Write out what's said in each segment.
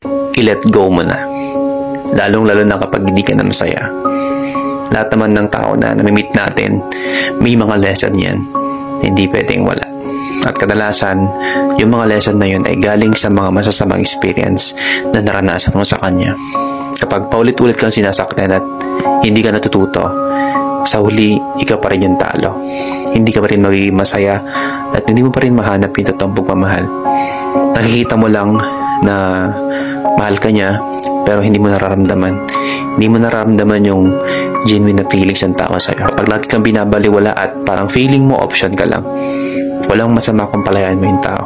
i-let go mo na. Lalong-lalo na kapag hindi ka na masaya. Lahat naman ng tao na namimit natin, may mga lesson yan na hindi pwedeng wala. At kadalasan, yung mga lesson na yun ay galing sa mga masasamang experience na naranasan mo sa kanya. Kapag paulit-ulit kang sinasaktan at hindi ka natututo, sa huli, ikaw pa rin yung talo. Hindi ka pa rin magiging masaya at hindi mo pa rin mahanap yung totoong pagmamahal. Nakikita mo lang na mahal ka niya, pero hindi mo nararamdaman. Hindi mo nararamdaman yung genuine na feelings ng tao sa'yo. Pag lagi kang binabaliwala at parang feeling mo option ka lang, walang masama kung palayain mo yung tao.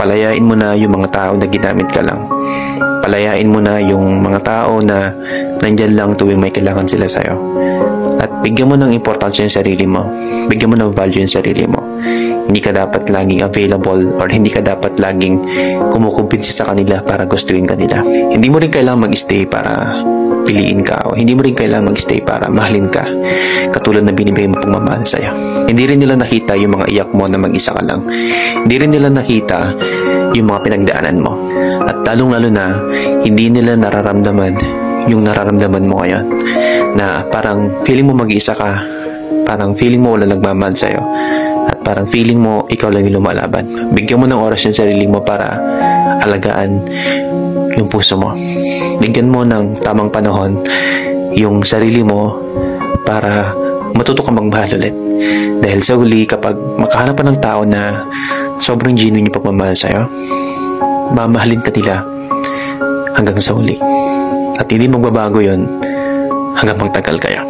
Palayain mo na yung mga tao na ginamit ka lang. Palayain mo na yung mga tao na nandyan lang tuwing may kailangan sila sa'yo. At bigyan mo ng importansya yung sarili mo. Bigyan mo ng value yung sarili mo. Hindi ka dapat laging available or hindi ka dapat laging kumukumbinsi sa kanila para gustuin ka nila. Hindi mo rin kailangan mag-stay para piliin ka o hindi mo rin kailangan mag-stay para mahalin ka katulad na binibigay mo pagmamahal sa'yo. Hindi rin nila nakita yung mga iyak mo na mag-isa ka lang. Hindi rin nila nakita yung mga pinagdaanan mo. At lalong-lalo na, hindi nila nararamdaman yung nararamdaman mo ngayon. Na parang feeling mo mag-iisa ka, parang feeling mo wala nagmamahal sa'yo, at parang feeling mo ikaw lang yung lumalaban. Bigyan mo ng oras yung sarili mo para alagaan yung puso mo. Bigyan mo ng tamang panahon yung sarili mo para matuto ka magmahal ulit. Dahil sa huli, kapag makahanap pa ng tao na sobrang genuine yung pagmamahal sa'yo, mamahalin ka nila hanggang sa huli. At hindi magbabago yun hanggang magtagal kayo.